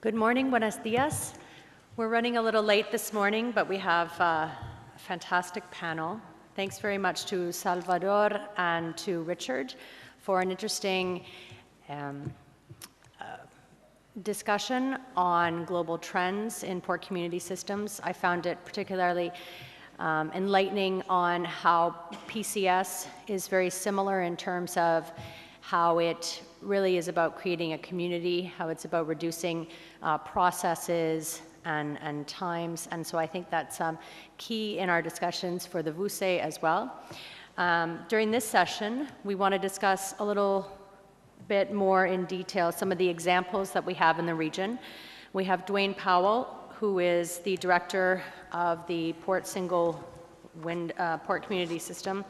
Good morning, buenos dias. We're running a little late this morning, but we have a fantastic panel. Thanks very much to Salvador and to Richard for an interesting discussion on global trends in port community systems. I found it particularly enlightening on how PCS is very similar in terms of how it really is about creating a community, how it's about reducing processes and times. And so I think that's key in our discussions for the VUSE as well. During this session, we want to discuss a little bit more in detail some of the examples that we have in the region. We have Dwayne Powell, who is the director of the Port Single Wind Port Community System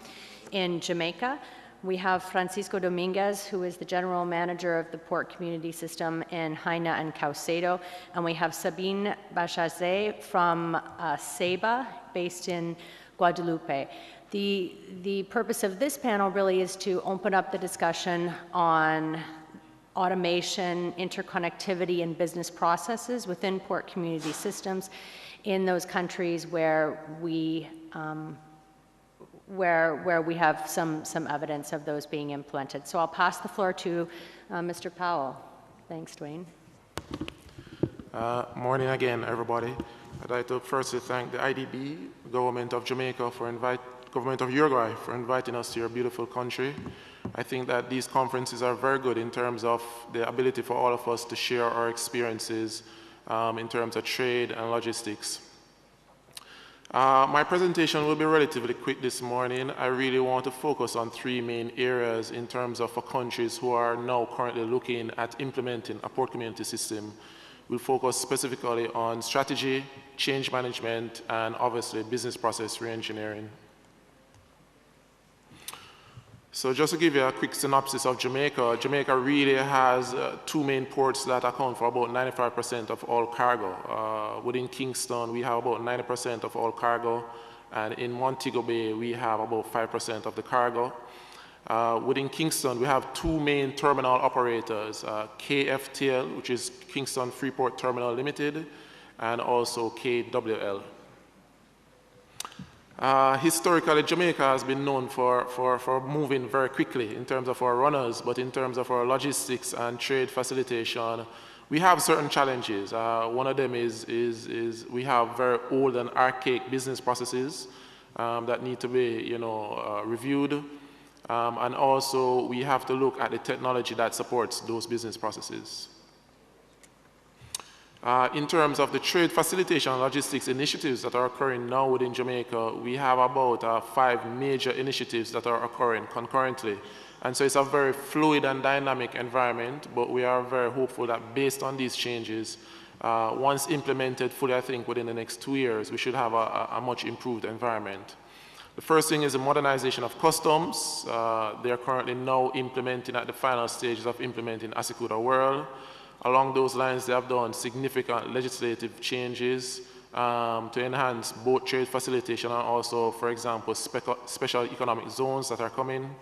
in Jamaica. We have Francisco Dominguez, who is the general manager of the Port Community System in Haina and Caucedo. And we have Sabine Bachazet from Ceiba, based in Guadalupe. The purpose of this panel really is to open up the discussion on automation, interconnectivity, and business processes within port community systems in those countries where we have some evidence of those being implemented. So I'll pass the floor to Mr. Powell. Thanks, Dwayne. Morning again, everybody. I'd like to firstly thank the IDB, Government of Jamaica, Government of Uruguay for inviting us to your beautiful country. I think that these conferences are very good in terms of the ability for all of us to share our experiences in terms of trade and logistics. My presentation will be relatively quick this morning. I really want to focus on three main areas in terms of for countries who are now currently looking at implementing a port community system. We'll focus specifically on strategy, change management, and obviously business process reengineering. So just to give you a quick synopsis of Jamaica, Jamaica really has two main ports that account for about 95% of all cargo. Within Kingston, we have about 90% of all cargo, and in Montego Bay, we have about 5% of the cargo. Within Kingston, we have two main terminal operators, KFTL, which is Kingston Freeport Terminal Limited, and also KWL. Historically, Jamaica has been known for moving very quickly in terms of our runners, but in terms of our logistics and trade facilitation, we have certain challenges. One of them is we have very old and archaic business processes that need to be, reviewed, and also we have to look at the technology that supports those business processes. In terms of the trade facilitation and logistics initiatives that are occurring now within Jamaica, we have about 5 major initiatives that are occurring concurrently. And so it's a very fluid and dynamic environment, but we are very hopeful that based on these changes, once implemented fully, I think within the next 2 years, we should have a much improved environment. The first thing is the modernization of customs. They are currently now implementing at the final stages of implementing Asikuda World. Along those lines, they have done significant legislative changes to enhance both trade facilitation and also, for example, special economic zones that are coming.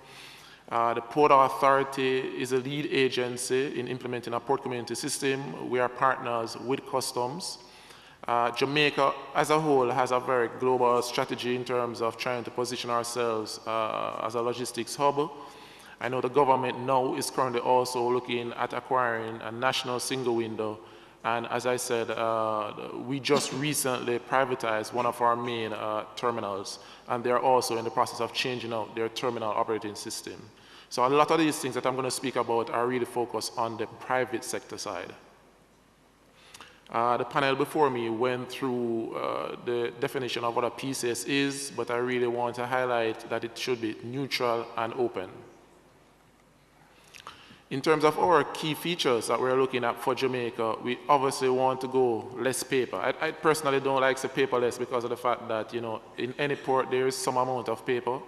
The Port Authority is a lead agency in implementing a port community system. We are partners with customs. Jamaica as a whole has a very global strategy in terms of trying to position ourselves as a logistics hub. I know the government now is currently also looking at acquiring a national single window. And as I said, we just recently privatized one of our main terminals, and they're also in the process of changing out their terminal operating system. So a lot of these things that I'm going to speak about are really focused on the private sector side. The panel before me went through the definition of what a PCS is, but I really want to highlight that it should be neutral and open. In terms of our key features that we're looking at for Jamaica, we obviously want to go less paper. I personally don't like to say paperless because of the fact that, in any port there is some amount of paper,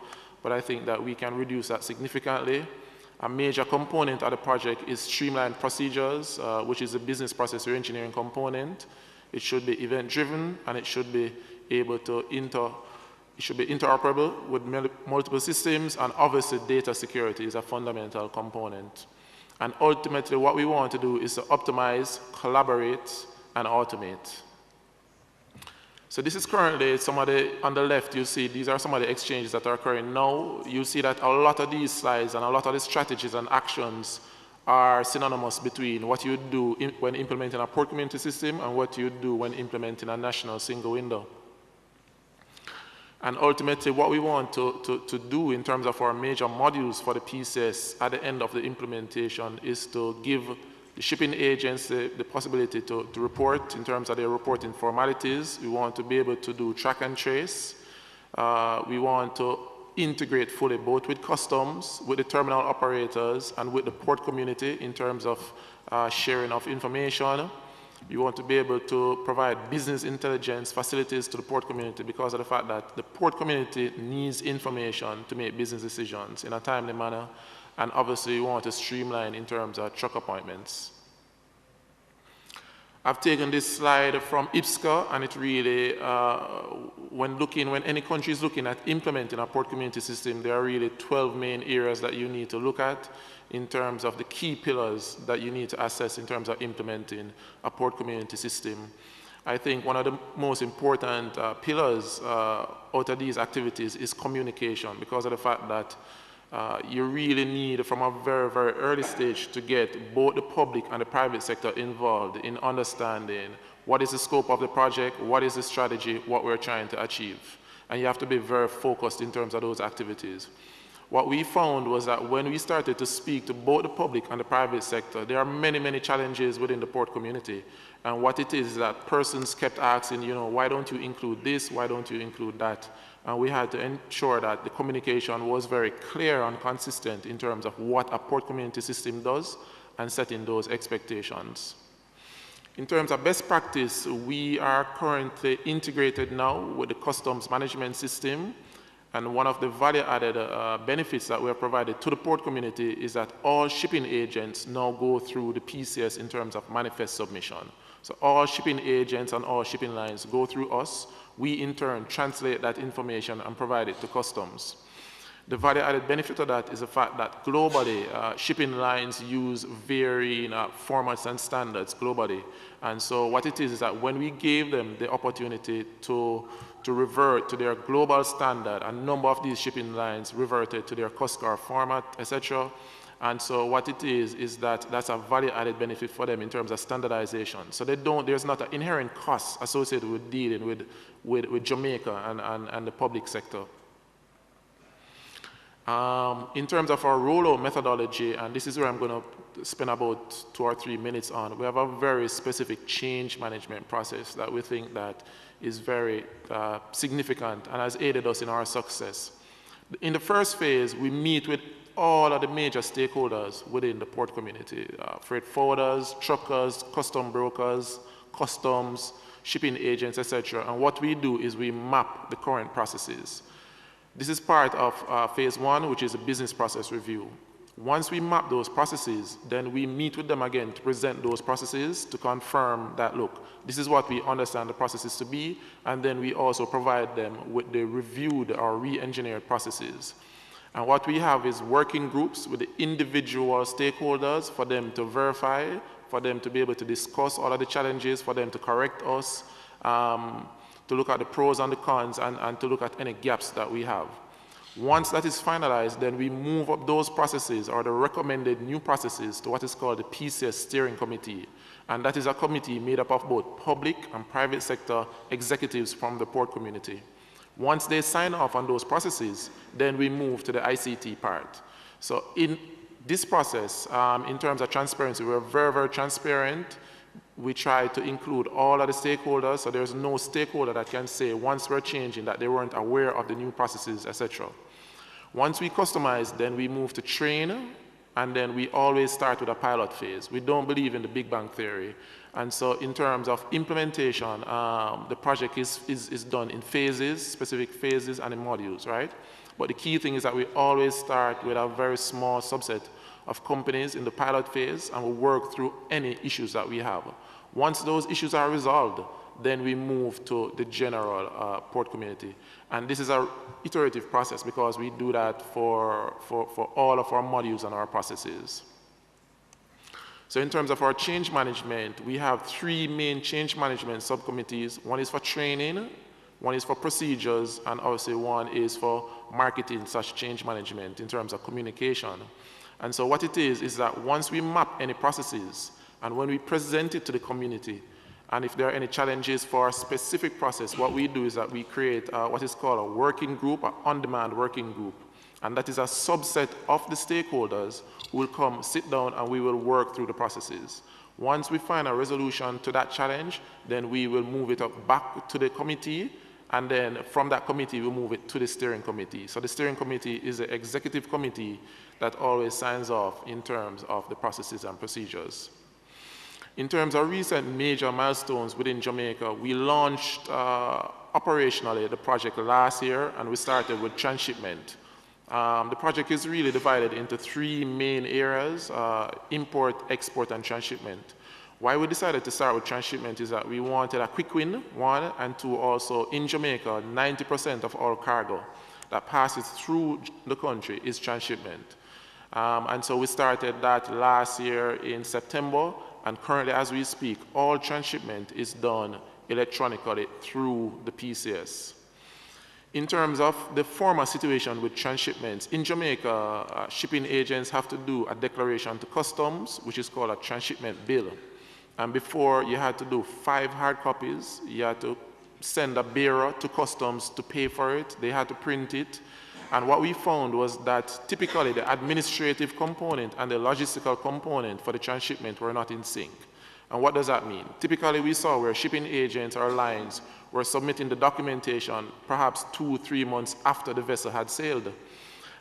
but I think that we can reduce that significantly. A major component of the project is streamlined procedures, which is a business process reengineering component. It should be event-driven, and it should be able to interoperable with multiple systems, and obviously data security is a fundamental component. And ultimately, what we want to do is to optimize, collaborate, and automate. So this is currently some of the, on the left, you see, these are some of the exchanges that are occurring now. You see that a lot of these slides and a lot of the strategies and actions are synonymous between what you do when implementing a port community system and what you do when implementing a national single window. And ultimately, what we want to do in terms of our major modules for the PCS at the end of the implementation is to give the shipping agents the possibility to report in terms of their reporting formalities. We want to be able to do track and trace. We want to integrate fully both with customs, with the terminal operators, and with the port community in terms of sharing of information. We want to be able to provide business intelligence facilities to the port community because of the fact that the port community needs information to make business decisions in a timely manner. And obviously, we want to streamline in terms of truck appointments. I've taken this slide from IPSCA, and it really, when any country is looking at implementing a port community system, there are really 12 main areas that you need to look at in terms of the key pillars that you need to assess in terms of implementing a port community system. I think one of the most important pillars out of these activities is communication, because of the fact that you really need, from a very, very early stage, to get both the public and the private sector involved in understanding what is the scope of the project, what is the strategy, what we're trying to achieve. And you have to be very focused in terms of those activities. What we found was that when we started to speak to both the public and the private sector, there are many, many challenges within the port community. And what it is that persons kept asking, why don't you include this? Why don't you include that? And we had to ensure that the communication was very clear and consistent in terms of what a port community system does and setting those expectations. In terms of best practice, we are currently integrated now with the customs management system. And one of the value-added benefits that we have provided to the port community is that all shipping agents now go through the PCS in terms of manifest submission. So all shipping agents and all shipping lines go through us. We, in turn, translate that information and provide it to customs. The value-added benefit of that is the fact that globally, shipping lines use varying formats and standards globally. And so what it is that when we gave them the opportunity to revert to their global standard, a number of these shipping lines reverted to their COSCAR format, etc. And so what it is that that's a value-added benefit for them in terms of standardization. So there's not an inherent cost associated with dealing with Jamaica and the public sector. In terms of our rollout methodology, and this is where I'm going to spend about 2 or 3 minutes on, we have a very specific change management process that we think that is very significant and has aided us in our success. In the first phase, we meet with all of the major stakeholders within the port community, freight forwarders, truckers, custom brokers, customs, shipping agents, etc. And what we do is we map the current processes. This is part of phase 1, which is a business process review. Once we map those processes, then we meet with them again to present those processes to confirm that, look, this is what we understand the processes to be, and then we also provide them with the reviewed or re-engineered processes. And what we have is working groups with the individual stakeholders for them to verify, for them to be able to discuss all of the challenges, for them to correct us, to look at the pros and the cons, and to look at any gaps that we have. Once that is finalized, then we move up those processes or the recommended new processes to what is called the PCS Steering Committee. And that is a committee made up of both public and private sector executives from the port community. Once they sign off on those processes, then we move to the ICT part. So in this process, in terms of transparency, we're very, very transparent. We try to include all of the stakeholders, so there's no stakeholder that can say once we're changing that they weren't aware of the new processes, etc. Once we customize, then we move to train, and then we always start with a pilot phase. We don't believe in the Big Bang Theory. And so in terms of implementation, the project is done in phases, specific phases, and in modules, right? But the key thing is that we always start with a very small subset of companies in the pilot phase, and we work through any issues that we have. Once those issues are resolved, then we move to the general port community. And this is an iterative process because we do that for all of our modules and our processes. So in terms of our change management, we have 3 main change management subcommittees. One is for training, one is for procedures, and obviously one is for marketing/change management in terms of communication. And so what it is that once we map any processes, and when we present it to the community, and if there are any challenges for a specific process, what we do is that we create what is called a working group, an on-demand working group. And that is a subset of the stakeholders who will come, sit down, and we will work through the processes. Once we find a resolution to that challenge, then we will move it up back to the committee, and then from that committee, we'll move it to the steering committee. So the steering committee is the executive committee that always signs off in terms of the processes and procedures. In terms of recent major milestones within Jamaica, we launched operationally the project last year, and we started with transshipment. The project is really divided into 3 main areas: import, export, and transshipment. Why we decided to start with transshipment is that we wanted a quick win, 1, and 2, also in Jamaica, 90% of all cargo that passes through the country is transshipment. And so we started that last year in September, and currently as we speak, all transshipment is done electronically through the PCS. In terms of the former situation with transshipments, in Jamaica, shipping agents have to do a declaration to customs, which is called a transshipment bill. And before, you had to do 5 hard copies. You had to send a bearer to customs to pay for it. They had to print it. And what we found was that typically the administrative component and the logistical component for the transshipment were not in sync. And what does that mean? Typically, we saw where shipping agents or lines were submitting the documentation perhaps 2-3 months after the vessel had sailed.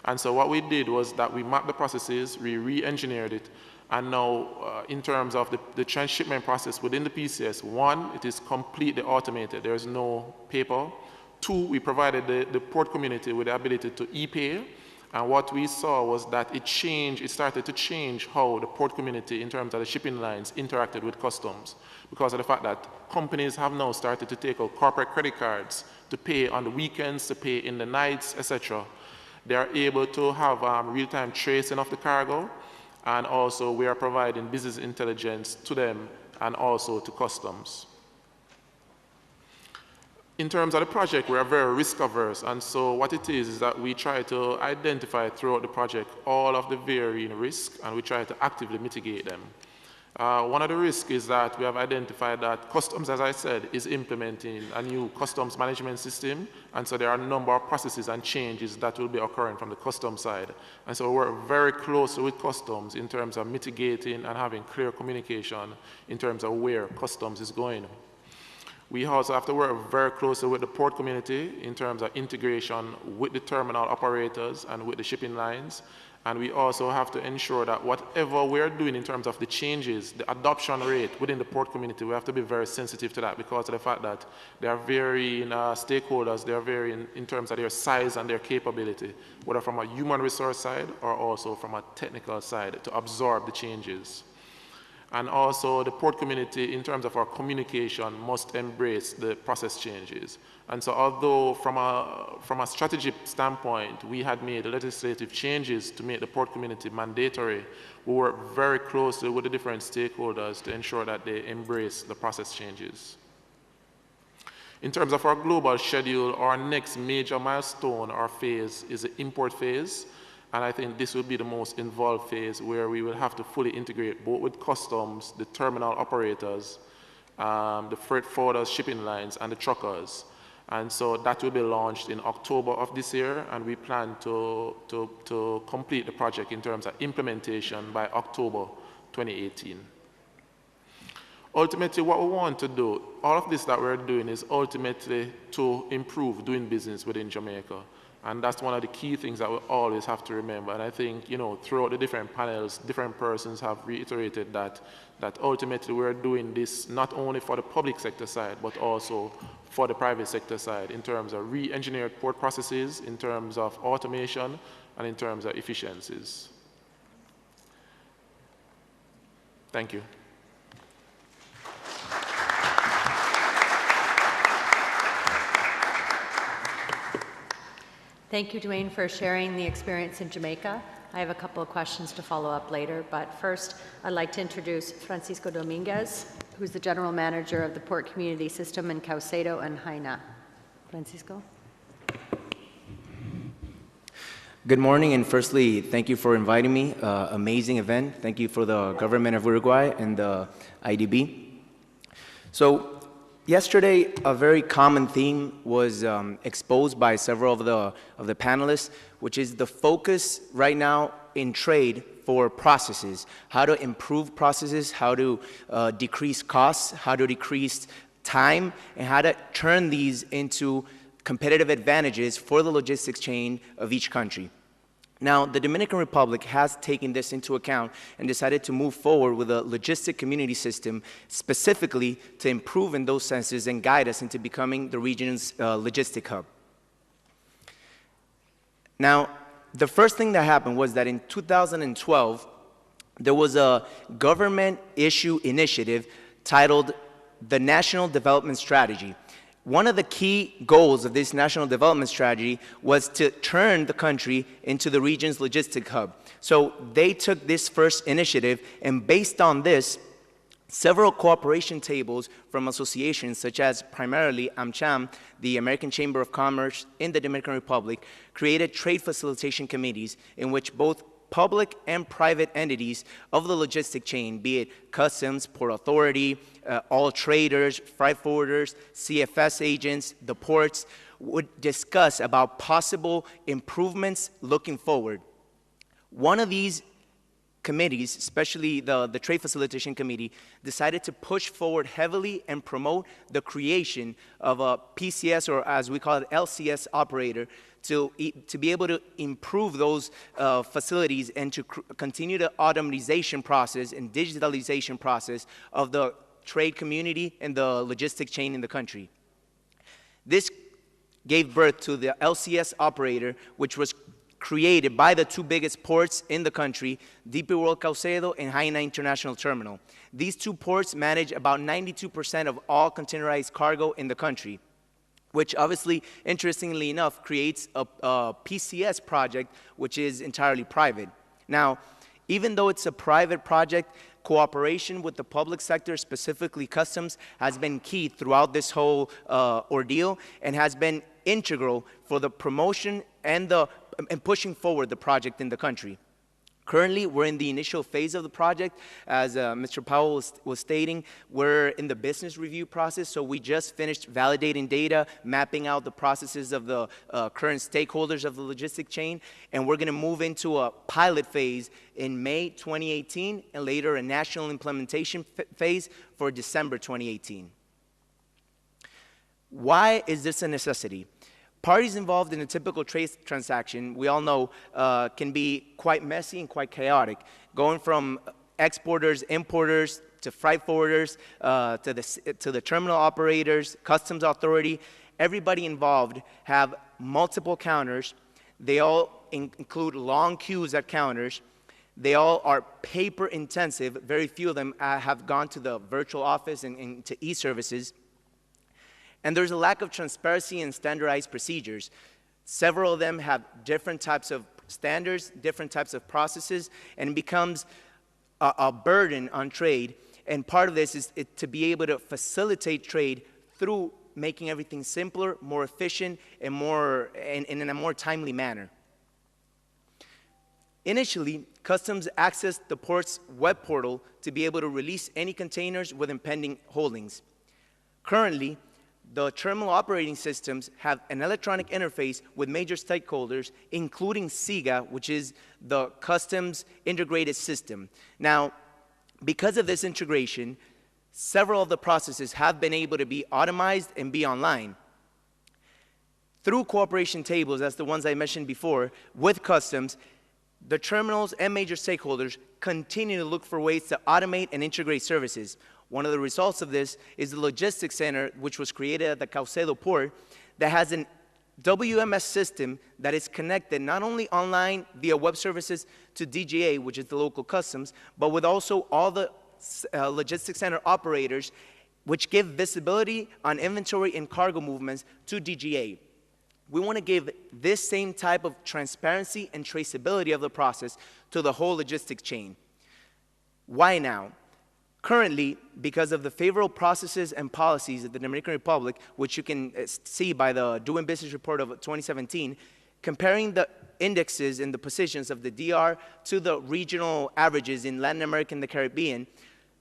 And so what we did was that we mapped the processes, we re-engineered it, and now in terms of the transshipment process within the PCS, 1, it is completely automated. There is no paper. 2, we provided the port community with the ability to e-pay. And what we saw was that it started to change how the port community, in terms of the shipping lines, interacted with customs, because of the fact that companies have now started to take out corporate credit cards to pay on the weekends, to pay in the nights, etc. They are able to have real-time tracing of the cargo, and also we are providing business intelligence to them and also to customs. In terms of the project, we are very risk-averse, and so what it is that we try to identify throughout the project all of the varying risks, and we try to actively mitigate them. One of the risks is that we have identified that customs, as I said, is implementing a new customs management system, and so there are a number of processes and changes that will be occurring from the customs side. And so we work very closely with customs in terms of mitigating and having clear communication in terms of where customs is going. We also have to work very closely with the port community in terms of integration with the terminal operators and with the shipping lines. And we also have to ensure that whatever we're doing in terms of the changes, the adoption rate within the port community, we have to be very sensitive to that because of the fact that there are varying stakeholders, they are varying in terms of their size and their capability, whether from a human resource side or also from a technical side to absorb the changes. And also the port community, in terms of our communication, must embrace the process changes. And so although from a strategy standpoint, we had made legislative changes to make the port community mandatory, we work very closely with the different stakeholders to ensure that they embrace the process changes. In terms of our global schedule, our next major milestone or phase is the import phase. And I think this will be the most involved phase where we will have to fully integrate both with customs, the terminal operators, the freight forwarders, shipping lines, and the truckers. And so that will be launched in October of this year, and we plan to complete the project in terms of implementation by October 2018. Ultimately, what we want to do, all of this that we're doing is ultimately to improve doing business within Jamaica. And that's one of the key things that we always have to remember. And I think, throughout the different panels, different persons have reiterated that ultimately we're doing this not only for the public sector side, but also for the private sector side in terms of re-engineered port processes, in terms of automation, and in terms of efficiencies. Thank you. Thank you, Dwayne, for sharing the experience in Jamaica. I have a couple of questions to follow up later, but first I'd like to introduce Francisco Dominguez, who's the General Manager of the Port Community System in Caucedo and Jaina. Francisco? Good morning, and firstly, thank you for inviting me. Amazing event. Thank you for the government of Uruguay and the IDB. So, yesterday, a very common theme was exposed by several of the panelists, which is the focus right now in trade for processes, how to improve processes, how to decrease costs, how to decrease time, and how to turn these into competitive advantages for the logistics chain of each country. Now, the Dominican Republic has taken this into account and decided to move forward with a logistic community system specifically to improve in those senses and guide us into becoming the region's logistic hub. Now, the first thing that happened was that in 2012, there was a government issue initiative titled the National Development Strategy. One of the key goals of this national development strategy was to turn the country into the region's logistic hub. So they took this first initiative, and based on this, several cooperation tables from associations such as primarily AmCham, the American Chamber of Commerce in the Dominican Republic, created trade facilitation committees in which both public and private entities of the logistic chain, be it customs, port authority, all traders, freight forwarders, CFS agents, the ports, would discuss about possible improvements looking forward. One of these committees, especially the Trade Facilitation Committee, decided to push forward heavily and promote the creation of a PCS, or as we call it, LCS operator, to be able to improve those facilities and to continue the automation process and digitalization process of the trade community and the logistic chain in the country. This gave birth to the LCS operator, which was created by the two biggest ports in the country, DP World Caucedo and Jaina International Terminal. These two ports manage about 92% of all containerized cargo in the country, which obviously, interestingly enough, creates a PCS project, which is entirely private. Now, even though it's a private project, cooperation with the public sector, specifically customs, has been key throughout this whole ordeal and has been integral for the promotion and pushing forward the project in the country. Currently, we're in the initial phase of the project. As Mr. Powell was stating, we're in the business review process, so we just finished validating data, mapping out the processes of the current stakeholders of the logistic chain, and we're going to move into a pilot phase in May 2018, and later a national implementation phase for December 2018. Why is this a necessity? Parties involved in a typical trade transaction, we all know, can be quite messy and quite chaotic, going from exporters, importers, to freight forwarders, to the terminal operators, customs authority. Everybody involved have multiple counters. They all include long queues at counters. They all are paper intensive. Very few of them have gone to the virtual office and to e-services. And there's a lack of transparency and standardized procedures. Several of them have different types of standards, different types of processes, and it becomes a burden on trade. And part of this is to be able to facilitate trade through making everything simpler, more efficient, and in a more timely manner. Initially, Customs accessed the port's web portal to be able to release any containers with impending holdings. Currently, the terminal operating systems have an electronic interface with major stakeholders, including SIGA, which is the Customs Integrated System. Now, because of this integration, several of the processes have been able to be automized and be online. Through cooperation tables, as the ones I mentioned before, with Customs, the terminals and major stakeholders continue to look for ways to automate and integrate services. One of the results of this is the logistics center, which was created at the Caucedo port, that has an WMS system that is connected not only online via web services to DGA, which is the local customs, but with also all the logistics center operators, which give visibility on inventory and cargo movements to DGA. We want to give this same type of transparency and traceability of the process to the whole logistics chain. Why now? Currently, because of the favorable processes and policies of the Dominican Republic, which you can see by the Doing Business Report of 2017, comparing the indexes and the positions of the DR to the regional averages in Latin America and the Caribbean,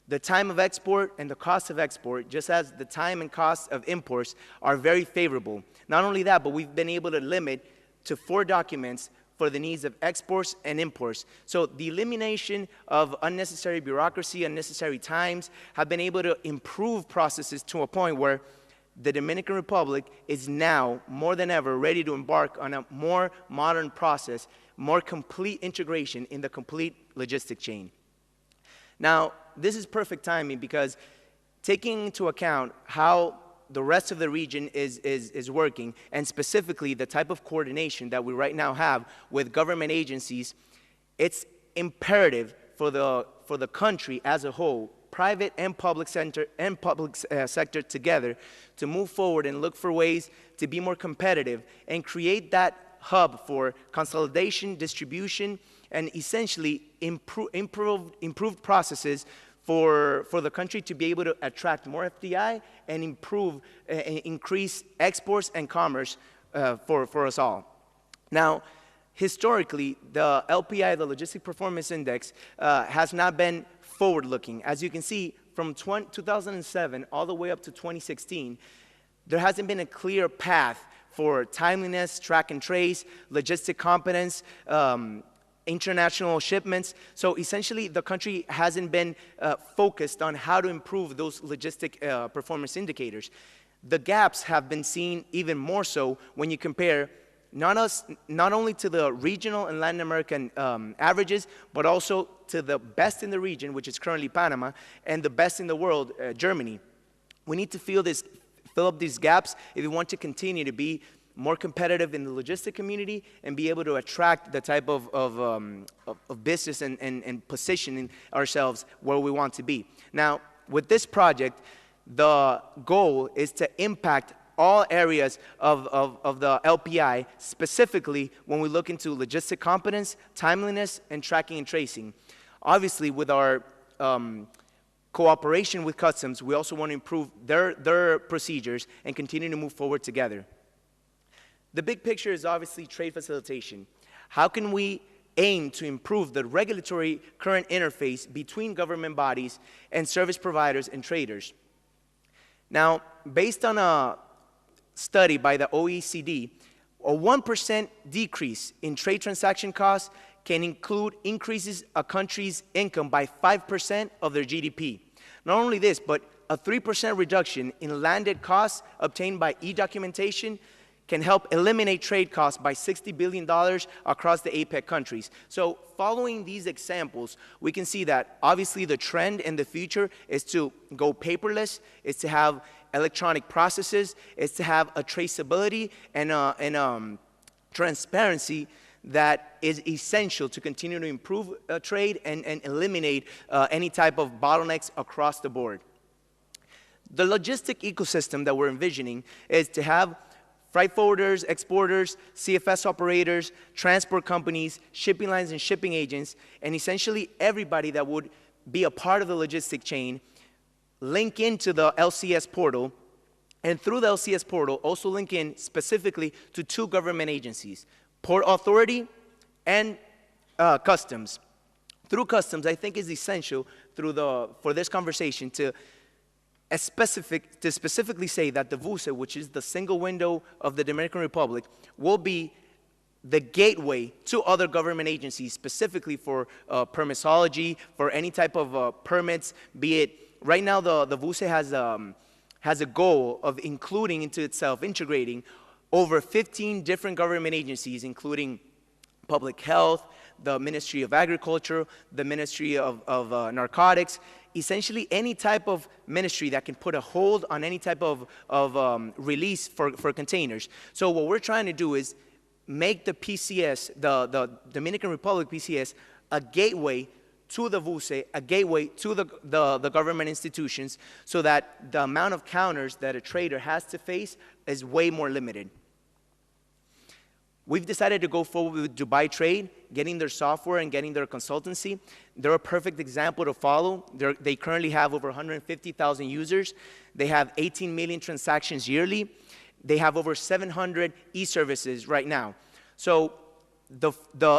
the time of export and the cost of export, just as the time and cost of imports, are very favorable. Not only that, but we've been able to limit to 4 documents for the needs of exports and imports. So the elimination of unnecessary bureaucracy, unnecessary times, have been able to improve processes to a point where the Dominican Republic is now, more than ever, ready to embark on a more modern process, more complete integration in the complete logistic chain. Now, this is perfect timing because taking into account how the rest of the region is working, and specifically the type of coordination that we right now have with government agencies, it's imperative for the country as a whole, private and public sector together, to move forward and look for ways to be more competitive and create that hub for consolidation, distribution, and essentially improved processes for the country to be able to attract more FDI and increase exports and commerce for us all. Now, historically, the LPI, the Logistic Performance Index, has not been forward-looking. As you can see, from 2007 all the way up to 2016, there hasn't been a clear path for timeliness, track and trace, logistic competence, international shipments. So essentially, the country hasn't been focused on how to improve those logistic performance indicators. The gaps have been seen even more so when you compare not only to the regional and Latin American averages, but also to the best in the region, which is currently Panama, and the best in the world, Germany. We need to fill up these gaps if we want to continue to be more competitive in the logistic community and be able to attract the type of business and positioning ourselves where we want to be. Now, with this project, the goal is to impact all areas of the LPI, specifically when we look into logistic competence, timeliness, and tracking and tracing. Obviously, with our cooperation with customs, we also want to improve their procedures and continue to move forward together. The big picture is obviously trade facilitation. How can we aim to improve the regulatory current interface between government bodies and service providers and traders? Now, based on a study by the OECD, a 1% decrease in trade transaction costs can include increases a country's income by 5% of their GDP. Not only this, but a 3% reduction in landed costs obtained by e-documentation can help eliminate trade costs by $60 billion across the APEC countries. So following these examples, we can see that obviously the trend in the future is to go paperless, is to have electronic processes, is to have a traceability and transparency that is essential to continue to improve trade and eliminate any type of bottlenecks across the board. The logistic ecosystem that we're envisioning is to have freight forwarders, exporters, CFS operators, transport companies, shipping lines and shipping agents, and essentially everybody that would be a part of the logistic chain link into the LCS portal, and through the LCS portal also link in specifically to 2 government agencies, Port Authority and Customs. Through Customs, I think is essential for this conversation to specifically say that the VUSE, which is the single window of the Dominican Republic, will be the gateway to other government agencies, specifically for permissology, for any type of permits, be it, right now the VUSE has a goal of including into itself, integrating over 15 different government agencies, including public health, the Ministry of Agriculture, the Ministry of Narcotics, essentially any type of ministry that can put a hold on any type of release for containers. So what we're trying to do is make the PCS, the Dominican Republic PCS, a gateway to the VUSE, a gateway to the government institutions, so that the amount of counters that a trader has to face is way more limited. We've decided to go forward with Dubai Trade, getting their software and getting their consultancy. They're a perfect example to follow. They currently have over 150,000 users. They have 18 million transactions yearly. They have over 700 e-services right now. So the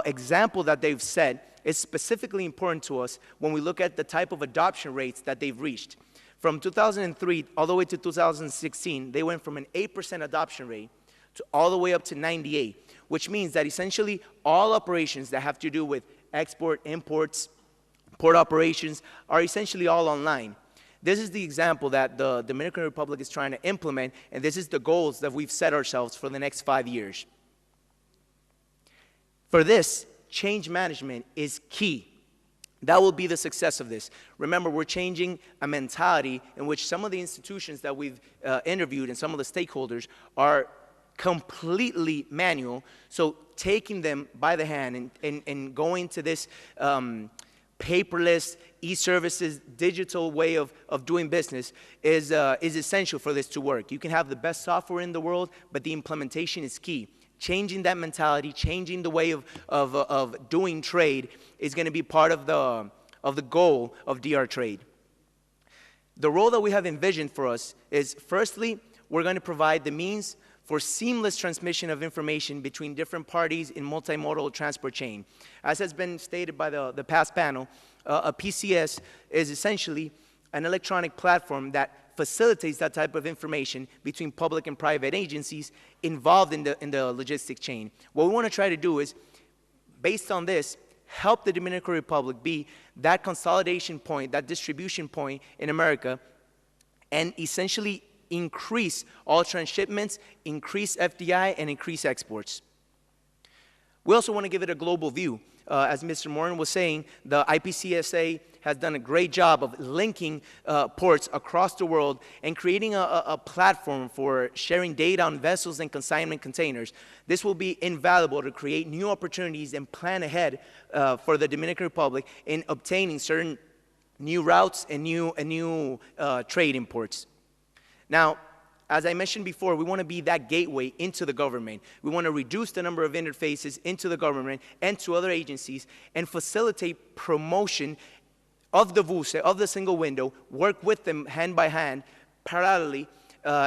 example that they've set is specifically important to us when we look at the type of adoption rates that they've reached. From 2003 all the way to 2016, they went from an 8% adoption rate to all the way up to 98%, which means that essentially all operations that have to do with export, imports, port operations are essentially all online. This is the example that the Dominican Republic is trying to implement, and this is the goals that we've set ourselves for the next 5 years. For this, change management is key. That will be the success of this. Remember, we're changing a mentality in which some of the institutions that we've interviewed and some of the stakeholders are completely manual. So taking them by the hand and going to this paperless, e-services, digital way of doing business is essential for this to work. You can have the best software in the world, but the implementation is key. Changing that mentality, changing the way of doing trade is going to be part of the goal of DR Trade. The role that we have envisioned for us is, firstly, we're going to provide the means for seamless transmission of information between different parties in multimodal transport chain. As has been stated by the past panel, a PCS is essentially an electronic platform that facilitates that type of information between public and private agencies involved in the logistics chain. What we want to try to do is, based on this, help the Dominican Republic be that consolidation point, that distribution point in America, and essentially increase all transshipments, increase FDI, and increase exports. We also want to give it a global view. As Mr. Morin was saying, the IPCSA has done a great job of linking ports across the world and creating a platform for sharing data on vessels and consignment containers. This will be invaluable to create new opportunities and plan ahead for the Dominican Republic in obtaining certain new routes and new trade imports. Now, as I mentioned before, we want to be that gateway into the government. We want to reduce the number of interfaces into the government and to other agencies and facilitate promotion of the VUSE, of the single window, work with them hand by hand, parallelly,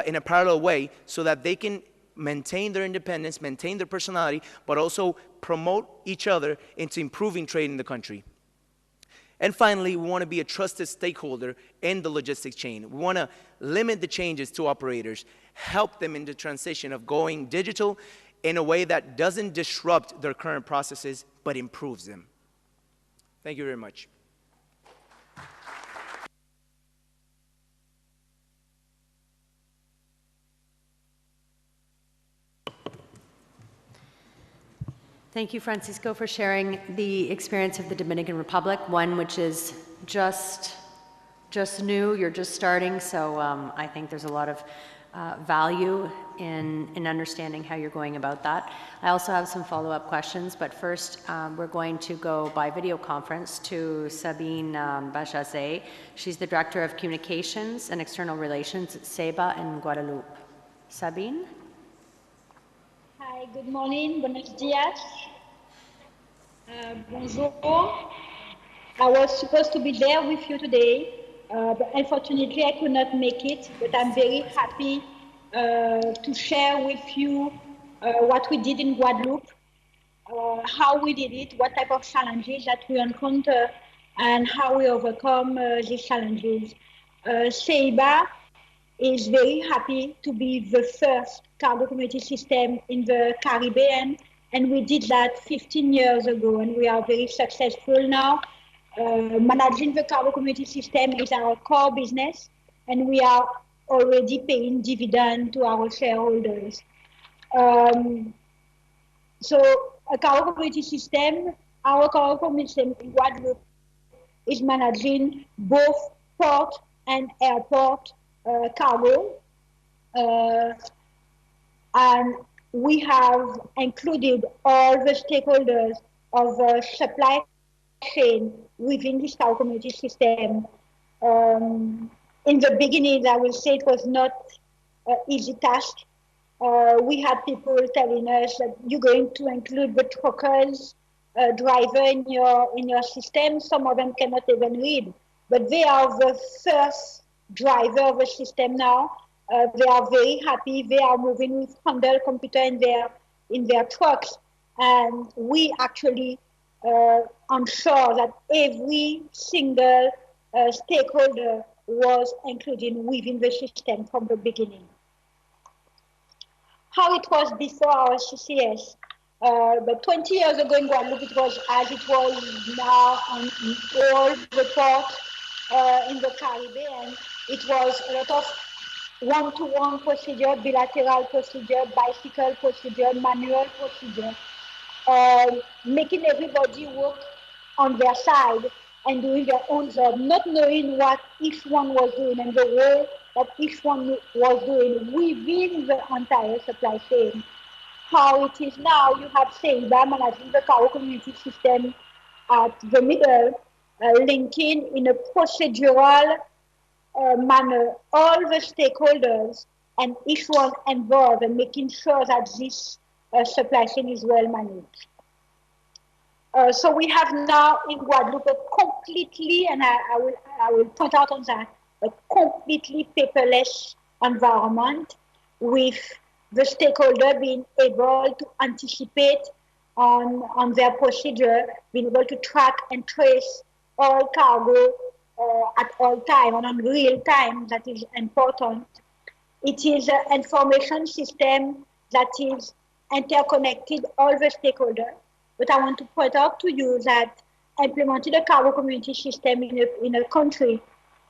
in a parallel way, so that they can maintain their independence, maintain their personality, but also promote each other into improving trade in the country. And finally, we want to be a trusted stakeholder in the logistics chain. We want to limit the changes to operators, help them in the transition of going digital in a way that doesn't disrupt their current processes, but improves them. Thank you very much. Thank you, Francisco, for sharing the experience of the Dominican Republic, one which is just new, you're just starting, so I think there's a lot of value in understanding how you're going about that. I also have some follow-up questions, but first we're going to go by video conference to Sabine Bajazet. She's the Director of Communications and External Relations at SEBA in Guadeloupe. Sabine? Hi, good morning, buenos dias. Bonjour. I was supposed to be there with you today, but unfortunately I could not make it, but I'm very happy to share with you what we did in Guadeloupe, how we did it, what type of challenges that we encounter, and how we overcome these challenges. SEBA is very happy to be the first cargo community system in the Caribbean, and we did that 15 years ago, and we are very successful now. Managing the cargo community system is our core business, and we are already paying dividend to our shareholders. So a cargo community system, our cargo community system in Guadeloupe is managing both port and airport cargo, and we have included all the stakeholders of the supply chain within this cargo community system. In the beginning, I will say it was not an easy task We had people telling us that you're going to include the truckers, driver in your system. Some of them cannot even read, but they are the first driver of the system now. They are very happy. They are moving with handheld computer in their trucks, and we actually ensure that every single stakeholder was included within the system from the beginning. How it was before our CCS. But 20 years ago in Guadeloupe, it was as it was now on all the ports in the Caribe, and it was a lot of one-to-one procedure, bilateral procedure, bicycle procedure, manual procedure, making everybody work on their side and doing their own job, not knowing what each one was doing and the role that each one was doing within the entire supply chain. How it is now, you have SEIBA managing the cargo community system at the middle, linking in a procedural manner all the stakeholders and each one involved and making sure that this supply chain is well managed. So we have now in Guadeloupe a completely, and I will point out on that, a completely paperless environment with the stakeholder being able to anticipate on their procedure, being able to track and trace all cargo at all time and on real time. That is important. It is an information system that is interconnected all the stakeholders. But I want to point out to you that implementing a cargo community system in a country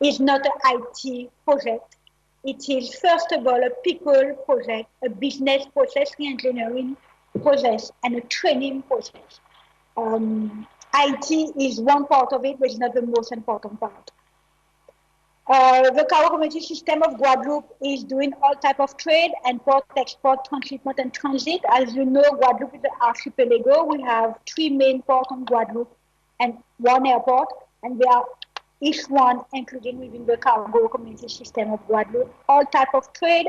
is not an IT project. It is, first of all, a people project, a business process re-engineering process, and a training process. IT is one part of it, but it's not the most important part. The cargo community system of Guadeloupe is doing all type of trade, import, export, transshipment, and transit. As you know, Guadeloupe is an archipelago. We have 3 main ports on Guadeloupe and 1 airport, and they are each one included within the cargo community system of Guadeloupe. All type of trade,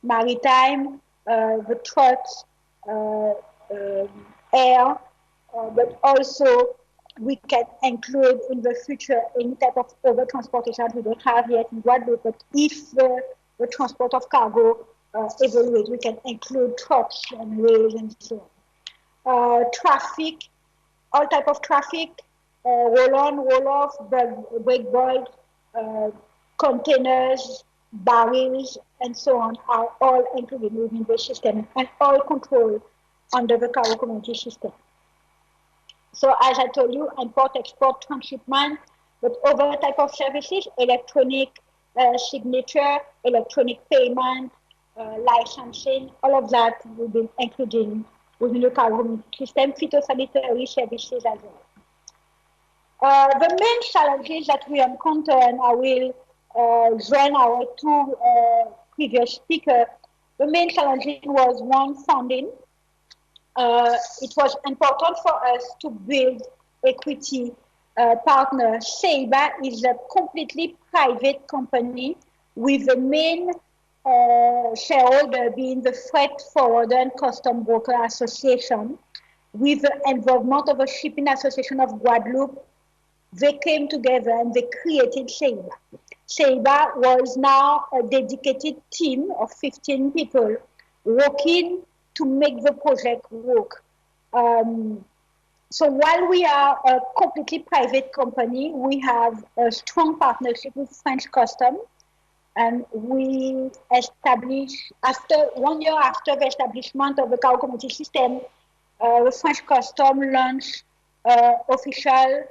maritime, the trucks, air, but also we can include in the future any type of other transportation we don't have yet in Guadeloupe, but if the transport of cargo evaluates, we can include trucks and rails and so on. Traffic, all type of traffic, roll-on, roll-off, break bulk, containers, barrels, and so on are all included within the system and all controlled under the cargo community system. So as I told you, import, export, transshipment, but other type of services, electronic signature, electronic payment, licensing, all of that will be included within the cargo system, phytosanitary services as well. The main challenges that we encounter, and I will join our 2 previous speakers, the main challenge was one, funding. It was important for us to build equity partner. SEIBA is a completely private company with the main shareholder being the Freight Forwarder and Custom Broker Association. With the involvement of the Shipping Association of Guadeloupe, they came together and they created SEIBA. SEIBA was now a dedicated team of 15 people working to make the project work. So while we are a completely private company, we have a strong partnership with French Custom, and we established, 1 year after the establishment of the cargo community system, the French Custom launched official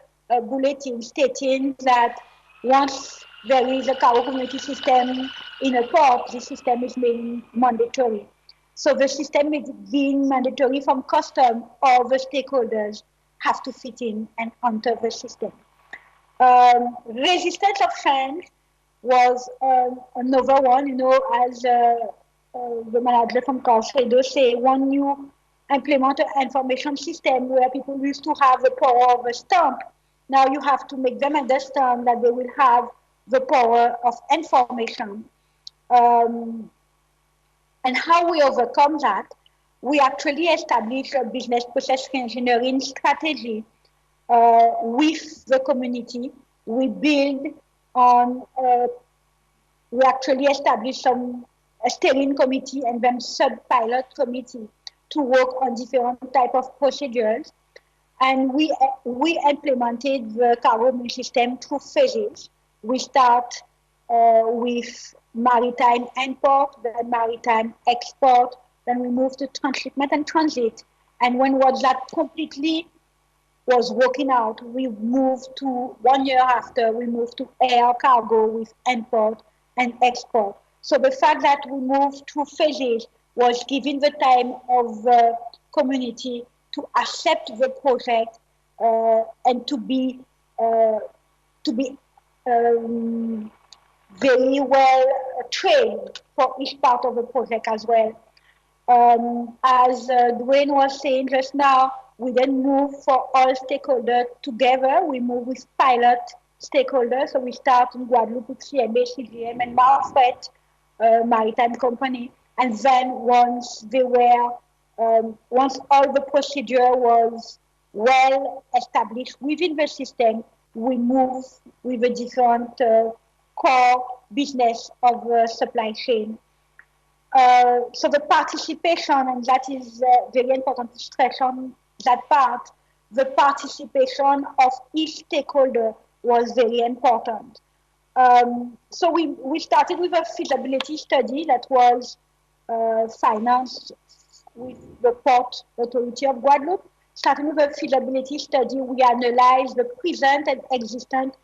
bulletin stating that once there is a cargo community system in a port, the system is being mandatory. So the system is being mandatory from custom, all the stakeholders have to fit in and enter the system. Resistance of change was another one, you know, as the manager from Carcedo say, when you implement an information system where people used to have the power of a stamp, now you have to make them understand that they will have the power of information. And how we overcome that, we actually establish a business process engineering strategy with the community. We build on, we actually establish a steering committee and then sub-pilot committee to work on different type of procedures. And we implemented the cargo mail system through phases. We start with maritime import, then maritime export, then we move to transshipment and transit. And when was that completely was working out, we moved to 1 year after, we moved to air cargo with import and export. So the fact that we moved through phases was giving the time of the community to accept the project and to be very well trained for each part of the project as well. As Dwayne was saying just now, we then move for all stakeholders together. We move with pilot stakeholders. So we start in Guadeloupe with CMA, CGM, and Marfret Maritime Company. And then once all the procedure was well established within the system, we move with the different core business of the supply chain. So the participation, and that is very important to stress on that part, the participation of each stakeholder was very important. So we started with a feasibility study that was financed with the Port Authority of Guadeloupe. Starting with a feasibility study, we analyzed the present and existent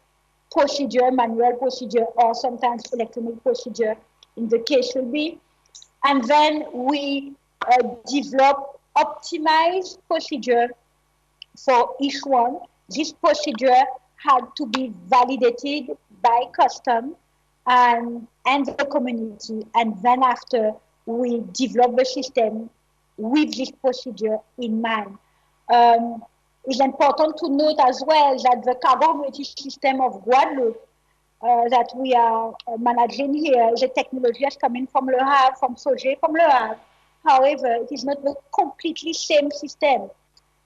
procedure, manual procedure, or sometimes electronic procedure, in the case will be. And then we develop optimized procedure for each one. This procedure had to be validated by custom and the community. And then after, we develop the system with this procedure in mind. It's important to note as well that the cargo mobility system of Guadeloupe that we are managing here, the technology is coming from Le Havre, from Soger, from Le Havre. However, it is not the completely same system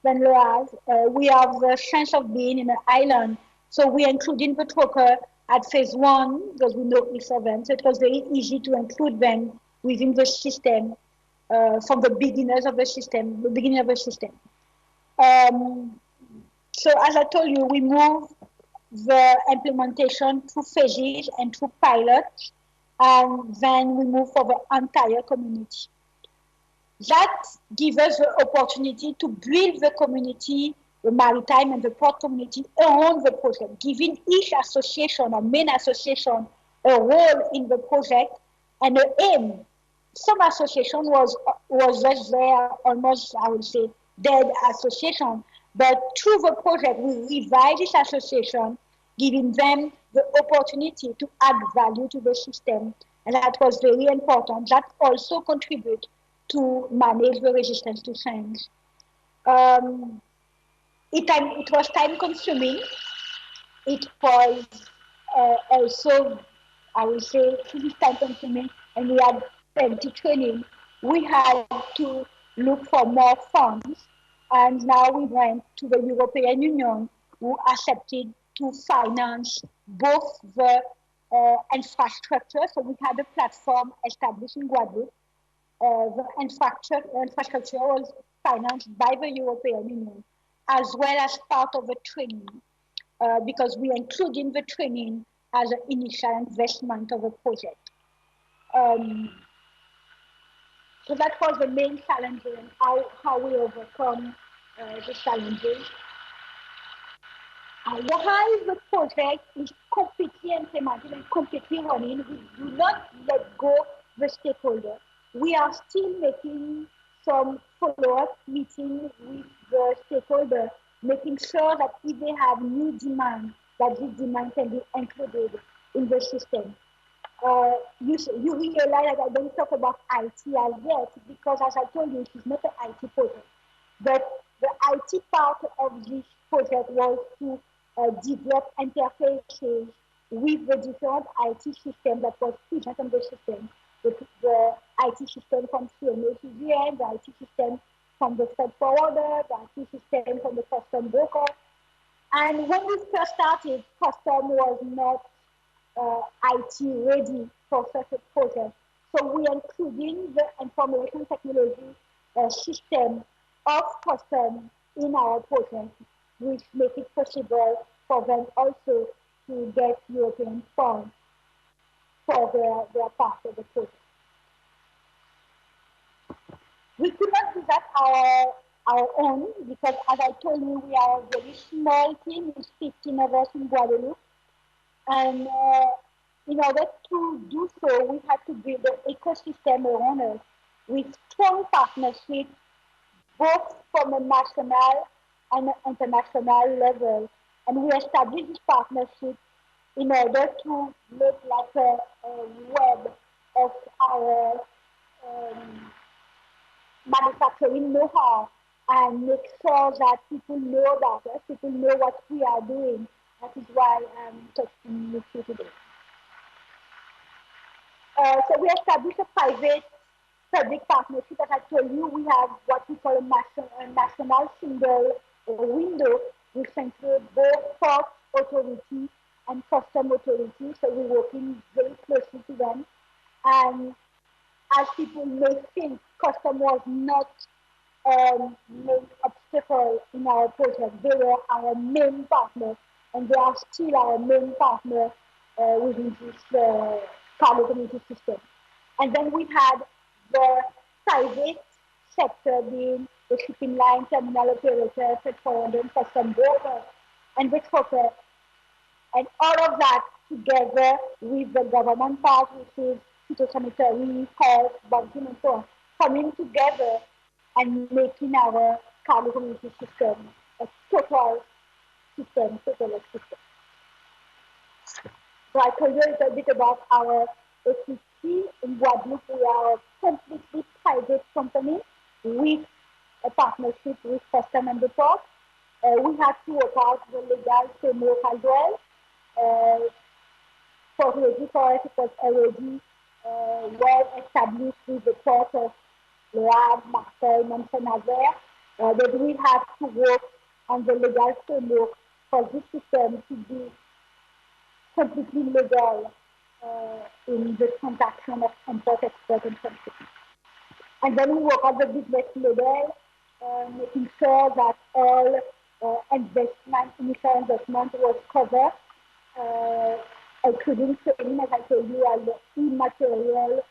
than Le Havre. We have the chance of being in an island, so we included the trucker at phase 1 because we know each of them. So it was very easy to include them within the system from the beginners of the system, the beginning of the system. So as I told you, we move the implementation through phases and through pilots, and then we move for the entire community. That gives us the opportunity to build the community, the maritime and the port community around the project, giving each association or main association a role in the project and an aim. Some association was just there, almost, I would say, dead association. But through the project, we revive this association, giving them the opportunity to add value to the system. And that was very important. That also contributes to manage the resistance to change. It was time consuming. It was also, I would say, pretty time consuming, and we had plenty training. We had to look for more funds, and now we went to the European Union, who accepted to finance both the infrastructure. So we had a platform established in Guadeloupe. The infrastructure was financed by the European Union, as well as part of the training, because we included the training as an initial investment of the project. So that was the main challenge and how we overcome the challenges. While the project is completely implemented and completely running, we do not let go the stakeholder. We are still making some follow-up meetings with the stakeholder, making sure that if they have new demand, that this demand can be included in the system. You realize that I don't talk about IT as yet, because as I told you, it is not an IT project. But the IT part of this project was to develop interfaces with the different IT systems that was present on the system. the IT system from CMA to GM, the IT system from the freight forwarder, the IT system from the custom broker. And when we first started, custom was not IT ready for such a project. So we are including the information technology system of custom in our project, which makes it possible for them also to get European funds for their part of the project. We could not do that our own because, as I told you, we are a very small team, with 15 of us in Guadeloupe. And in order to do so, we had to build an ecosystem around us with strong partnerships, both from a national and international level. And we established this partnership in order to make like a web of our manufacturing know-how and make sure that people know about us, people know what we are doing. That is why I'm talking with you today. So we established a private-public partnership. As I told you, we have what we call a national single window, which includes both port authority and custom authority. So we're working very closely to them. And as people may think, custom was not main obstacle in our project. They were our main partner, and they are still our main partner within this cargo community system. And then we had the private sector being the shipping line, terminal operator, freight forwarder, custom broker, and the trucker. And all of that together with the government part, which is phytosanitary, health, banking, and so on, coming together and making our cargo community system a total system. So I told you a little bit about our equity. In Guadeloupe, we are a completely private company with a partnership with Custom and the Port. We have to work out the legal framework as well. Fortunately for us, it was already well established with the Port of Le Havre, Marseille, Montsenazer, but we have to work on the legal framework for this system to be completely legal in the transaction of import, export, and transport. And then we work on the business model, making sure that all initial investment was covered, including training, as I told you, as the immaterial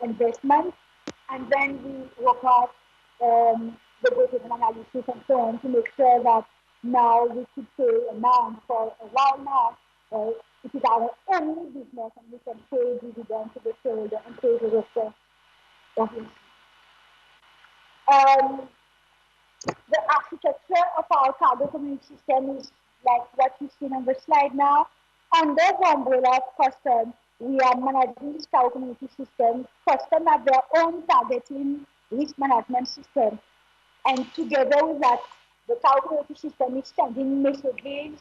investment. And then we work out the data analysis and so on to make sure that now we should pay amount for a while now. It is our only business and we can pay dividends to the shareholder and pay the rest of it. The architecture of our cargo community system is like what you see on the slide now. Under the umbrella of Custom, we are managing this cargo community system. Custom have their own targeting risk management system. And together with that, the cargo community system is sending messages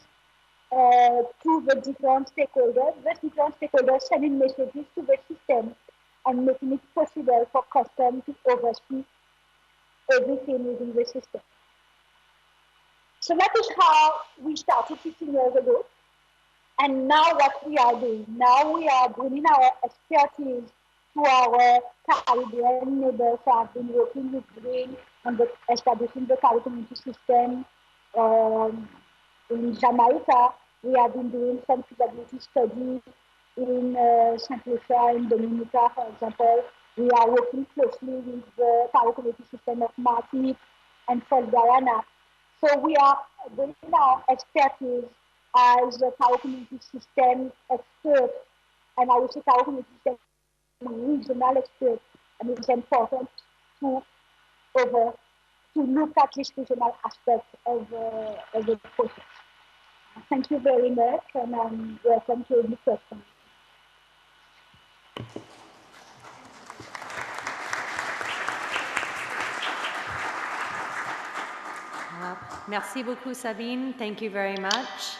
to the different stakeholders. The different stakeholders sending messages to the system and making it possible for Custom to oversee everything within the system. So that is how we started 15 years ago. And now what we are doing, now we are bringing our expertise to our Caribbean neighbors. So I've been working with Green and establishing the Caribbean community system in Jamaica. We have been doing some feasibility studies in St. Lucia in Dominica, for example. We are working closely with the Caribbean community system of Martinique and Fort Guyana. So we are bringing our expertise as a Caribbean community system expert, and I would say Caribbean community system regional expert, and it is important to look at this regional aspect of the process. Thank you very much, and I'm welcome to any questions. Merci beaucoup, Sabine. Thank you very much.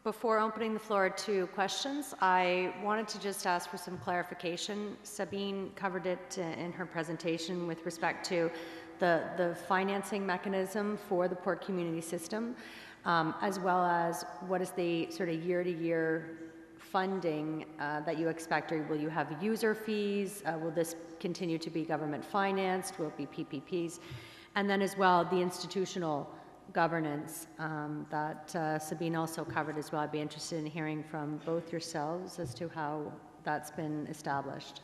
Before opening the floor to questions, I wanted to just ask for some clarification. Sabine covered it in her presentation with respect to the financing mechanism for the port community system, as well as what is the sort of year-to-year funding that you expect, or will you have user fees? Will this continue to be government financed? Will it be PPPs? And then as well, the institutional governance that Sabine also covered as well. I'd be interested in hearing from both yourselves as to how that's been established.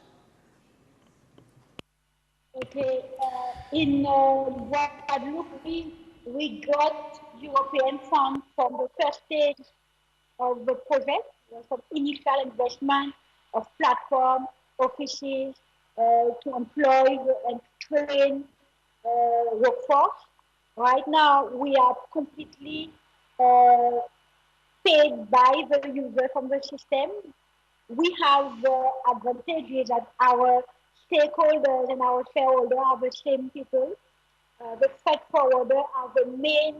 Okay, in Guadeloupe, we got European funds from the first stage of the project, some initial investment of platform, offices, to employ and train workforce. Right now, we are completely paid by the user from the system. We have the advantages that our stakeholders and our shareholders are the same people. The freight forwarder are the main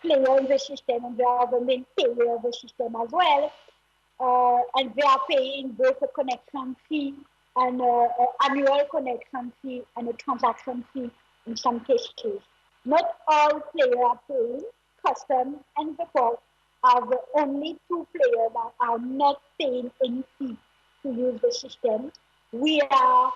player in the system, and they are the main payer of the system as well. And they are paying both a connection fee and an annual connection fee and a transaction fee in some cases. Not all players are paying. Customs and the port are the only two players that are not paying any fee to use the system. We are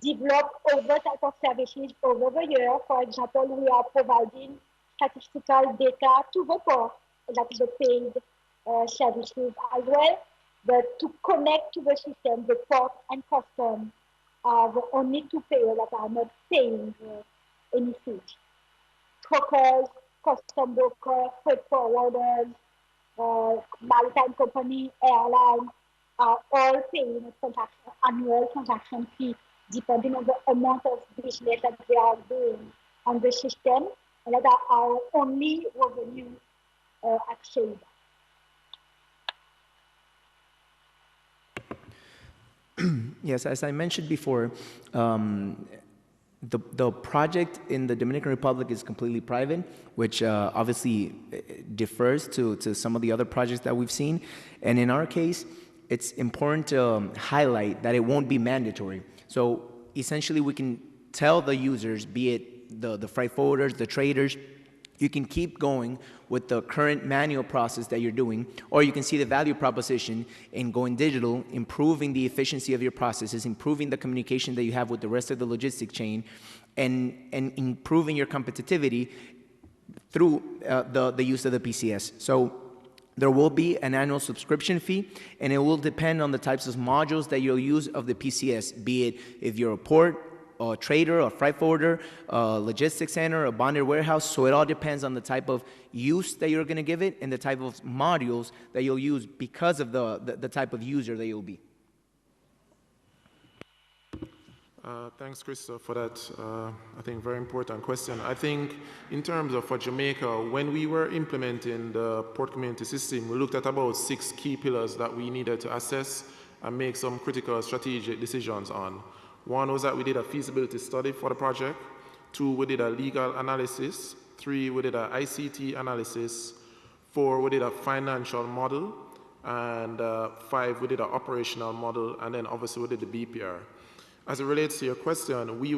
developed other type of services over the year. For example, we are providing statistical data to the port, that is the paid services as well. But to connect to the system, the port and customs are the only two players that are not paying any fees. Truckers, custom brokers, freight forwarders, maritime company, airlines are all paying a annual transaction fee depending on the amount of business that they are doing on the system, and that are our only revenue actually. Yes, as I mentioned before, the project in the Dominican Republic is completely private, which obviously differs to some of the other projects that we've seen. And in our case, it's important to highlight that it won't be mandatory. So essentially, we can tell the users, be it the freight forwarders, the traders, you can keep going with the current manual process that you're doing, or you can see the value proposition in going digital, improving the efficiency of your processes, improving the communication that you have with the rest of the logistic chain, and improving your competitivity through the use of the PCS. So there will be an annual subscription fee, and it will depend on the types of modules that you'll use of the PCS, be it if you're a port, a trader, a freight forwarder, a logistics center, a bonded warehouse. So it all depends on the type of use that you're going to give it and the type of modules that you'll use because of the type of user that you'll be. Thanks, Christoph, for that, I think, very important question. I think in terms of for Jamaica, when we were implementing the port community system, we looked at about 6 key pillars that we needed to assess and make some critical strategic decisions on. One was that we did a feasibility study for the project. 2, we did a legal analysis. 3, we did an ICT analysis. 4, we did a financial model. And 5, we did an operational model. And then obviously we did the BPR. As it relates to your question, we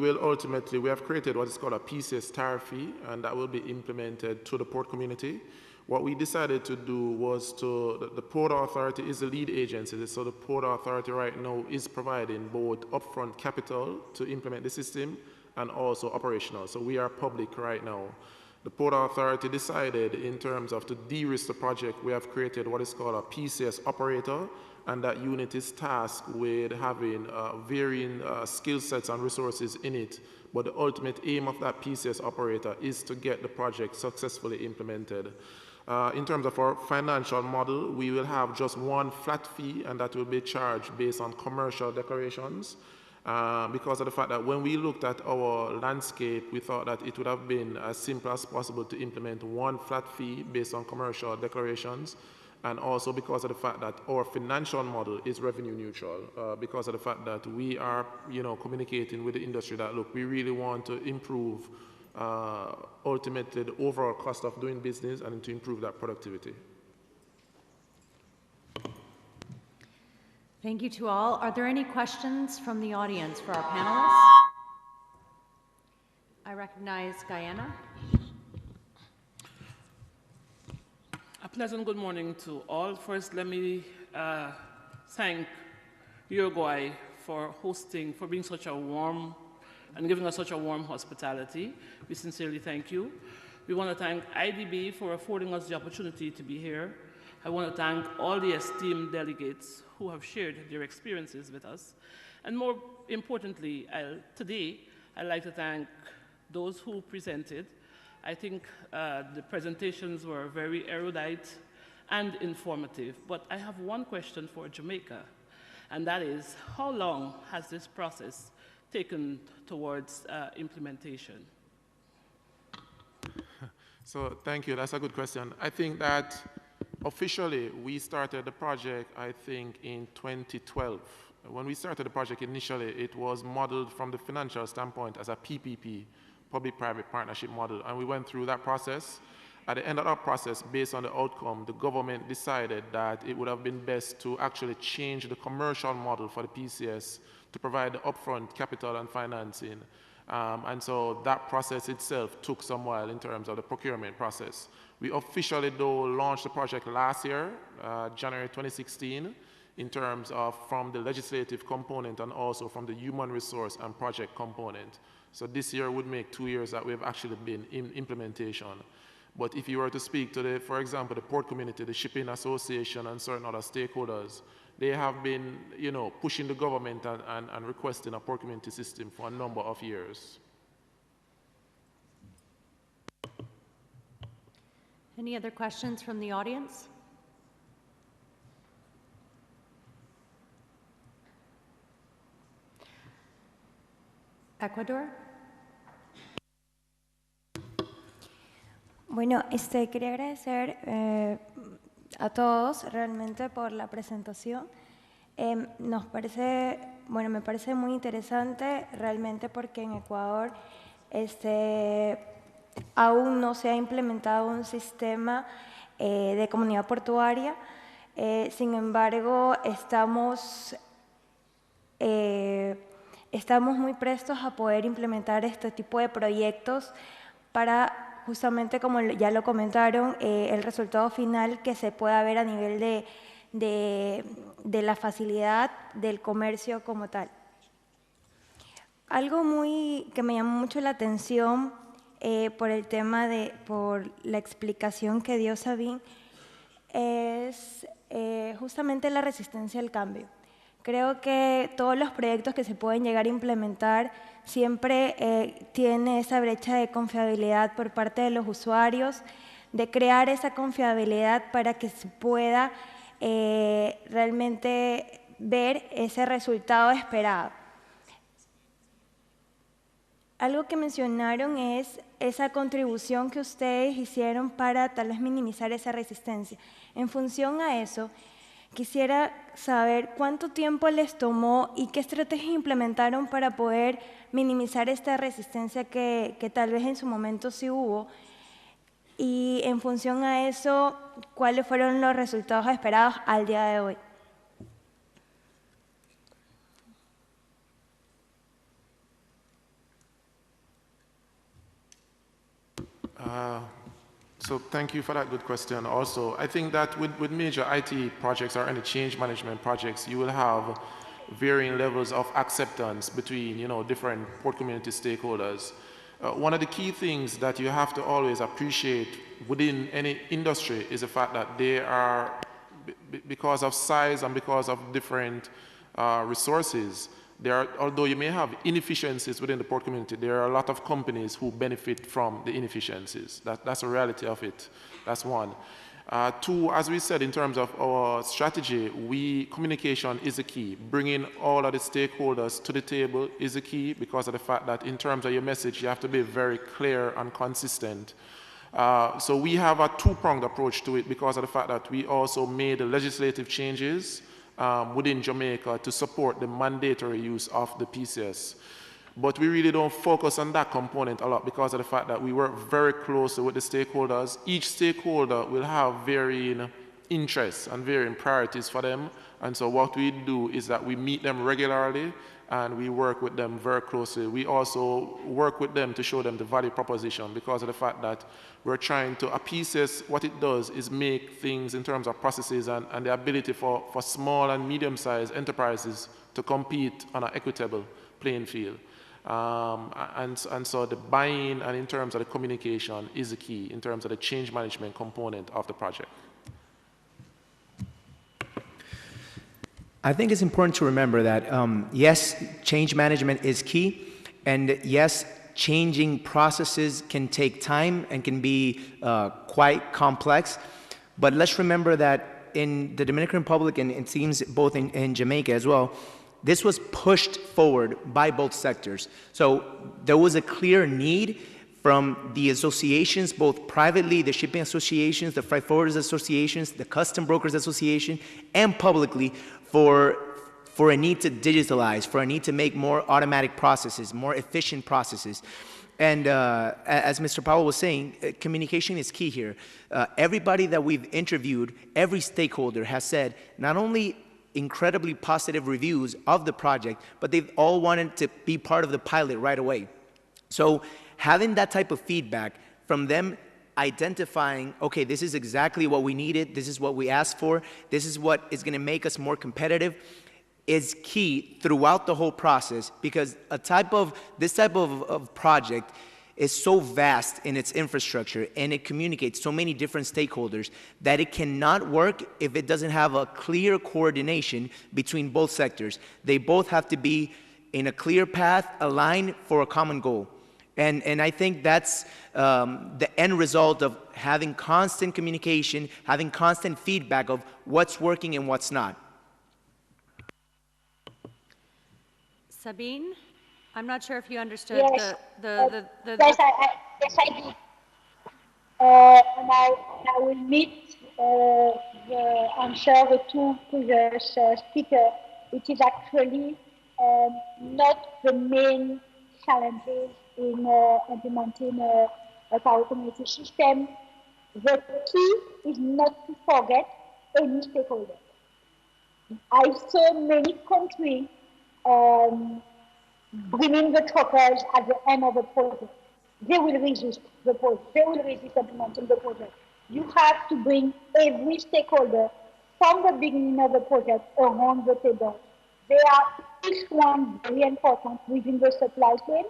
have created what is called a PCS tariff fee, and that will be implemented to the port community. What we decided to do was the Port Authority is the lead agency, so the Port Authority right now is providing both upfront capital to implement the system and also operational. So we are public right now. The Port Authority decided in terms of to de-risk the project, we have created what is called a PCS operator, and that unit is tasked with having varying skill sets and resources in it. But the ultimate aim of that PCS operator is to get the project successfully implemented. In terms of our financial model, we will have just one flat fee, and that will be charged based on commercial declarations. Because of the fact that when we looked at our landscape, we thought that it would have been as simple as possible to implement one flat fee based on commercial declarations. And also because of the fact that our financial model is revenue neutral, because of the fact that we are, communicating with the industry that, look, we really want to improve ultimately the overall cost of doing business and to improve that productivity. Thank you to all. Are there any questions from the audience for our panelists? I recognize Guyana. A pleasant good morning to all. First, let me thank Uruguay for hosting, for being such a warm and giving us such a warm hospitality. We sincerely thank you. We want to thank IDB for affording us the opportunity to be here. I want to thank all the esteemed delegates who have shared their experiences with us. And more importantly, today, I'd like to thank those who presented. I think the presentations were very erudite and informative, but I have one question for Jamaica, and that is, how long has this process taken towards implementation? So thank you, that's a good question. I think that officially we started the project, I think, in 2012. When we started the project initially, it was modeled from the financial standpoint as a PPP, public-private partnership model, and we went through that process. At the end of that process, based on the outcome, the government decided that it would have been best to actually change the commercial model for the PCS to provide the upfront capital and financing. And so that process itself took some while in terms of the procurement process. We officially, though, launched the project last year, January 2016, in terms of from the legislative component and also from the human resource and project component. So this year would make 2 years that we've actually been in implementation. But if you were to speak to, for example, the port community, the shipping association, and certain other stakeholders, they have been, pushing the government and requesting a port community system for a number of years. Any other questions from the audience? Ecuador. Bueno, quería agradecer a todos realmente por la presentación. Me parece muy interesante realmente porque en Ecuador aún no se ha implementado un sistema de comunidad portuaria. Sin embargo, estamos muy prestos a poder implementar este tipo de proyectos para justamente, como ya lo comentaron, el resultado final que se pueda ver a nivel de la facilidad del comercio como tal. Algo que me llamó mucho la atención por la explicación que dio Sabine, es justamente la resistencia al cambio. Creo que todos los proyectos que se pueden llegar a implementar siempre tiene esa brecha de confiabilidad por parte de los usuarios, de crear esa confiabilidad para que se pueda realmente ver ese resultado esperado. Algo que mencionaron es esa contribución que ustedes hicieron para tal vez minimizar esa resistencia. En función a eso, quisiera saber cuánto tiempo les tomó y qué estrategias implementaron para poder minimizar esta resistencia que tal vez en su momento sí hubo. Y en función a eso, ¿cuáles fueron los resultados esperados al día de hoy? So thank you for that good question. Also, I think that with major IT projects or any change management projects, you will have varying levels of acceptance between different port community stakeholders. One of the key things that you have to always appreciate within any industry is the fact that they are, because of size and because of different resources, although you may have inefficiencies within the port community, there are a lot of companies who benefit from the inefficiencies. That's a reality of it. That's one. Two, as we said, in terms of our strategy, communication is the key. Bringing all of the stakeholders to the table is the key because of the fact that in terms of your message, you have to be very clear and consistent. So we have a two-pronged approach to it because of the fact that we also made legislative changes within Jamaica to support the mandatory use of the PCS. But we really don't focus on that component a lot because of the fact that we work very closely with the stakeholders. Each stakeholder will have varying interests and varying priorities for them. And so what we do is that we meet them regularly and we work with them very closely. We also work with them to show them the value proposition because of the fact that we're trying to, a pieces, what it does is make things in terms of processes and the ability for small and medium-sized enterprises to compete on an equitable playing field. And so the buy-in and in terms of the communication is the key in terms of the change management component of the project. I think it's important to remember that, yes, change management is key, and yes, changing processes can take time and can be quite complex, but let's remember that in the Dominican Republic, and it seems both in Jamaica as well, this was pushed forward by both sectors. So there was a clear need from the associations, both privately, the shipping associations, the freight forwarders associations, the custom brokers association, and publicly for a need to digitalize, for a need to make more automatic processes, more efficient processes. And as Mr. Powell was saying, communication is key here. Everybody that we've interviewed, every stakeholder has said not only incredibly positive reviews of the project, but they've all wanted to be part of the pilot right away. So having that type of feedback from them, identifying, okay, this is exactly what we needed, this is what we asked for, this is what is going to make us more competitive, is key throughout the whole process, because this type of project is so vast in its infrastructure and it communicates so many different stakeholders that it cannot work if it doesn't have a clear coordination between both sectors. They both have to be in a clear path, aligned for a common goal. And I think that's the end result of having constant communication, having constant feedback of what's working and what's not. Sabine, I'm not sure if you understood Yes, yes, I did. And I will meet the answer the two previous speakers. It is actually not the main challenges in implementing a power community system. The key is not to forget any stakeholder. I saw many countries bringing the truckers at the end of the project. They will resist the project. They will resist implementing the project. You have to bring every stakeholder from the beginning of the project around the table. They are each one very important within the supply chain.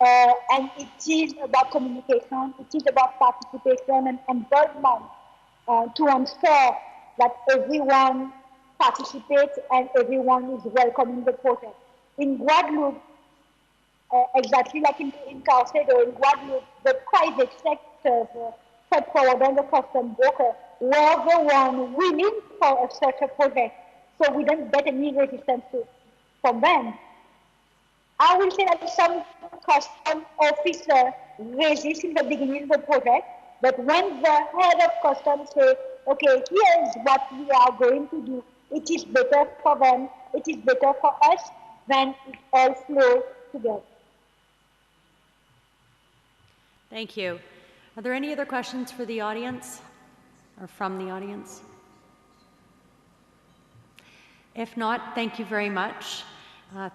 And it is about communication, it is about participation and involvement to ensure that everyone participates and everyone is welcoming the project. In Guadeloupe, exactly like in Carcedo, in Guadeloupe, the private sector, the freight forwarder and the custom broker, were the one willing for such a project. So we don't get any resistance from them. I will say that some custom officer resist in the beginning of the project, but when the head of customs say, okay, here's what we are going to do, it is better for them, it is better for us, then it all flows together. Thank you. Are there any other questions for the audience or from the audience? If not, thank you very much.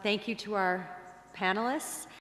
Thank you to our panelists.